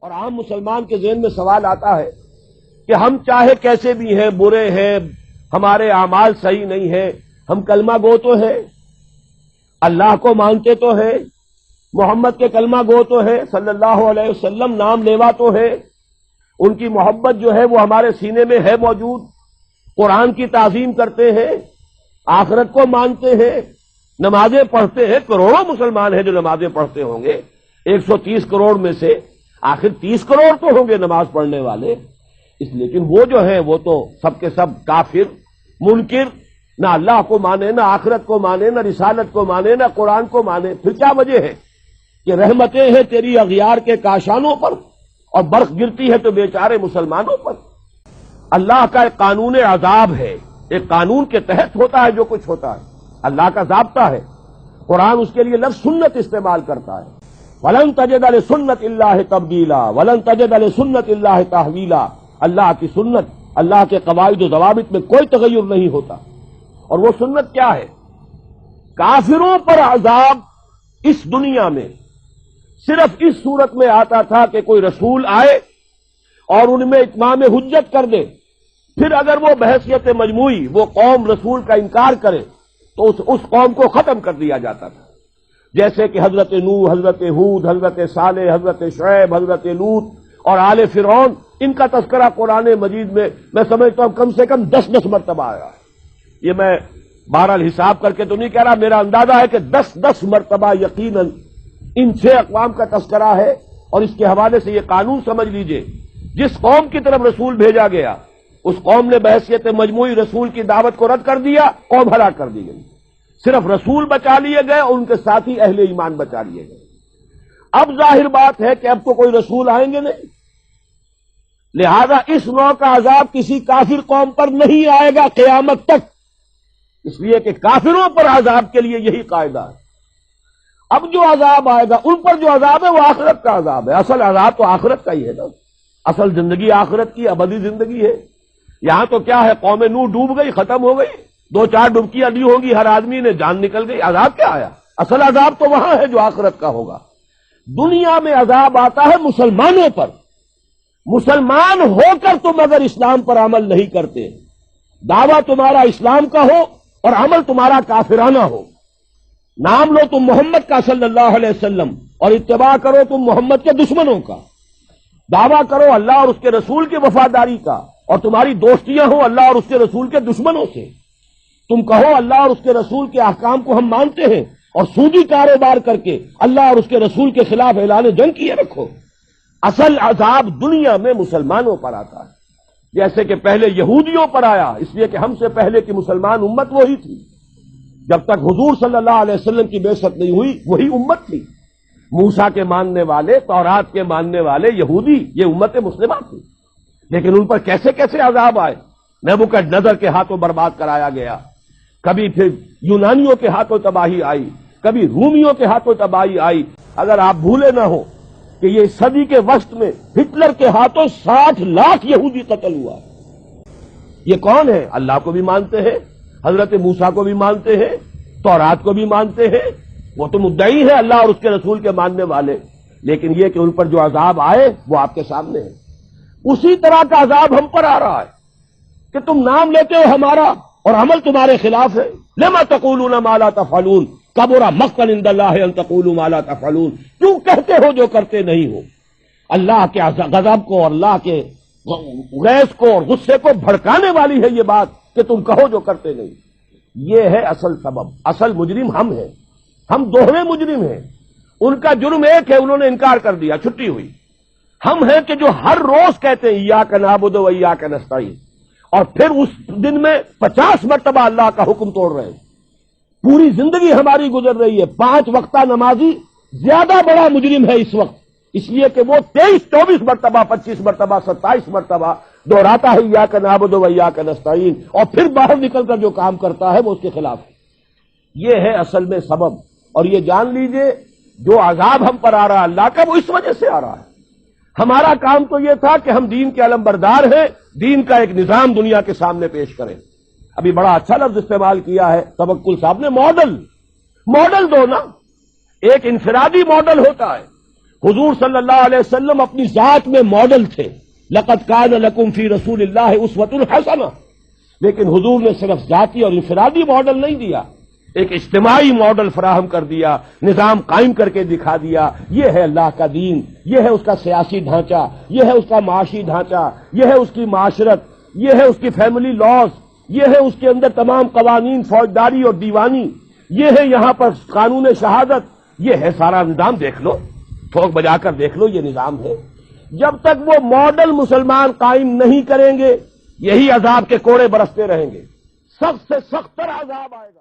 اور عام مسلمان کے ذہن میں سوال آتا ہے کہ ہم چاہے کیسے بھی ہیں، برے ہیں، ہمارے اعمال صحیح نہیں ہیں، ہم کلمہ گو تو ہیں، اللہ کو مانتے تو ہیں، محمد کے کلمہ گو تو ہیں، صلی اللہ علیہ وسلم نام لیوا تو ہے، ان کی محبت جو ہے وہ ہمارے سینے میں ہے موجود، قرآن کی تعظیم کرتے ہیں، آخرت کو مانتے ہیں، نمازیں پڑھتے ہیں، کروڑوں مسلمان ہیں جو نمازیں پڑھتے ہوں گے، 130 کروڑ میں سے آخر 30 کروڑ تو ہوں گے نماز پڑھنے والے، لیکن وہ جو ہیں وہ تو سب کے سب کافر، منکر، نہ اللہ کو مانے، نہ آخرت کو مانے، نہ رسالت کو مانے، نہ قرآن کو مانے۔ پھر کیا وجہ ہے کہ رحمتیں ہیں تیری اغیار کے کاشانوں پر اور برف گرتی ہے تو بیچارے مسلمانوں پر۔ اللہ کا ایک قانون عذاب ہے، ایک قانون کے تحت ہوتا ہے جو کچھ ہوتا ہے، اللہ کا ضابطہ ہے۔ قرآن اس کے لیے لفظ سنت استعمال کرتا ہے، وَلَن تَجِدَ لِسُنَّتِ اللَّهِ تَبْدِيلًا وَلَن تَجِدَ لِسُنَّتِ اللَّهِ تَحْوِيلًا۔ اللہ کی سنت، اللہ کے قواعد و ضوابط میں کوئی تغیر نہیں ہوتا۔ اور وہ سنت کیا ہے؟ کافروں پر عذاب اس دنیا میں صرف اس صورت میں آتا تھا کہ کوئی رسول آئے اور ان میں اتمام حجت کر دے، پھر اگر وہ بحیثیت مجموعی وہ قوم رسول کا انکار کرے تو اس قوم کو ختم کر دیا جاتا تھا، جیسے کہ حضرت نوح، حضرت ہود، حضرت صالح، حضرت شعیب، حضرت لوط اور آل فرعون، ان کا تذکرہ قرآن مجید میں سمجھتا ہوں کم سے کم 10 مرتبہ آیا ہے۔ یہ میں بہرحال حساب کر کے تو نہیں کہہ رہا، میرا اندازہ ہے کہ 10 مرتبہ یقیناً ان 6 اقوام کا تذکرہ ہے۔ اور اس کے حوالے سے یہ قانون سمجھ لیجئے، جس قوم کی طرف رسول بھیجا گیا اس قوم نے بحیثیت مجموعی رسول کی دعوت کو رد کر دیا، قوم ہلاک کر دی گئی۔ صرف رسول بچا لیے گئے اور ان کے ساتھی اہل ایمان بچا لیے گئے۔ اب ظاہر بات ہے کہ اب تو کوئی رسول آئیں گے نہیں، لہذا اس نوع کا عذاب کسی کافر قوم پر نہیں آئے گا قیامت تک، اس لیے کہ کافروں پر عذاب کے لیے یہی قاعدہ ہے۔ اب جو عذاب آئے گا ان پر جو عذاب ہے وہ آخرت کا عذاب ہے، اصل عذاب تو آخرت کا ہی ہے نا، اصل زندگی آخرت کی ابدی زندگی ہے۔ یہاں تو کیا ہے، قوم نوح ڈوب گئی، ختم ہو گئی، 2-4 ڈبکیاں دی ہوں گی، ہر آدمی نے جان نکل گئی، عذاب کیا آیا؟ اصل عذاب تو وہاں ہے جو آخرت کا ہوگا۔ دنیا میں عذاب آتا ہے مسلمانوں پر، مسلمان ہو کر تم اگر اسلام پر عمل نہیں کرتے، دعویٰ تمہارا اسلام کا ہو اور عمل تمہارا کافرانہ ہو، نام لو تم محمد کا صلی اللہ علیہ وسلم اور اتباع کرو تم محمد کے دشمنوں کا، دعویٰ کرو اللہ اور اس کے رسول کی وفاداری کا اور تمہاری دوستیاں ہوں اللہ اور اس کے رسول کے دشمنوں سے، تم کہو اللہ اور اس کے رسول کے احکام کو ہم مانتے ہیں اور سودی کاروبار کر کے اللہ اور اس کے رسول کے خلاف اعلان جنگ کیے رکھو۔ اصل عذاب دنیا میں مسلمانوں پر آتا ہے، جیسے کہ پہلے یہودیوں پر آیا، اس لیے کہ ہم سے پہلے کی مسلمان امت وہی تھی، جب تک حضور صلی اللہ علیہ وسلم کی بعثت نہیں ہوئی وہی امت تھی، موسیٰ کے ماننے والے، تورات کے ماننے والے یہودی، یہ امت مسلمہ تھی، لیکن ان پر کیسے کیسے عذاب آئے، نبوکدنضر کے ہاتھوں برباد کرایا گیا، کبھی پھر یونانیوں کے ہاتھوں تباہی آئی، کبھی رومیوں کے ہاتھوں تباہی آئی۔ اگر آپ بھولے نہ ہو کہ یہ صدی کے وسط میں ہٹلر کے ہاتھوں 60 لاکھ یہودی قتل ہوا ہے۔ یہ کون ہے؟ اللہ کو بھی مانتے ہیں، حضرت موسیٰ کو بھی مانتے ہیں، تورات کو بھی مانتے ہیں، وہ تو مدعی ہے اللہ اور اس کے رسول کے ماننے والے، لیکن یہ کہ ان پر جو عذاب آئے وہ آپ کے سامنے ہے۔ اسی طرح کا عذاب ہم پر آ رہا ہے کہ تم نام لیتے ہو ہمارا اور عمل تمہارے خلاف ہے۔ لما تقولون ما لا تفعلون کبر مقتا عند اللہ ان تقولوا ما لا تفعلون، کیوں کہتے ہو جو کرتے نہیں ہو؟ اللہ کے غضب کو اور اللہ کے غیظ کو اور غصے کو بھڑکانے والی ہے یہ بات کہ تم کہو جو کرتے نہیں۔ یہ ہے اصل سبب، اصل مجرم ہم ہیں، ہم دوہرے مجرم ہیں۔ ان کا جرم ایک ہے، انہوں نے انکار کر دیا، چھٹی ہوئی۔ ہم ہیں کہ جو ہر روز کہتے ہیں ایاک نعبد و ایاک نستعین، اور پھر اس دن میں 50 مرتبہ اللہ کا حکم توڑ رہے ہیں۔ پوری زندگی ہماری گزر رہی ہے، 5 وقتہ نمازی زیادہ بڑا مجرم ہے اس وقت، اس لیے کہ وہ 23-24 مرتبہ، 25 مرتبہ، 27 مرتبہ دہراتا ہے ایاک نعبد و ایاک نستعین، اور پھر باہر نکل کر جو کام کرتا ہے وہ اس کے خلاف ہے۔ یہ ہے اصل میں سبب، اور یہ جان لیجئے جو عذاب ہم پر آ رہا ہے اللہ کا، وہ اس وجہ سے آ رہا ہے۔ ہمارا کام تو یہ تھا کہ ہم دین کے علمبردار ہیں، دین کا ایک نظام دنیا کے سامنے پیش کریں۔ ابھی بڑا اچھا لفظ استعمال کیا ہے توکل صاحب نے، ماڈل دو نا، ایک انفرادی ماڈل ہوتا ہے۔ حضور صلی اللہ علیہ وسلم اپنی ذات میں ماڈل تھے، لقد کان لکم فی رسول اللہ اسوۃ حسنہ، لیکن حضور نے صرف ذاتی اور انفرادی ماڈل نہیں دیا، ایک اجتماعی ماڈل فراہم کر دیا، نظام قائم کر کے دکھا دیا۔ یہ ہے اللہ کا دین، یہ ہے اس کا سیاسی ڈھانچہ، یہ ہے اس کا معاشی ڈھانچہ، یہ ہے اس کی معاشرت، یہ ہے اس کی فیملی لاز، یہ ہے اس کے اندر تمام قوانین فوجداری اور دیوانی، یہ ہے یہاں پر قانون شہادت، یہ ہے سارا نظام۔ دیکھ لو، ٹھوک بجا کر دیکھ لو، یہ نظام ہے۔ جب تک وہ ماڈل مسلمان قائم نہیں کریں گے، یہی عذاب کے کوڑے برستے رہیں گے، سخت سے سخت تر عذاب آئے گا۔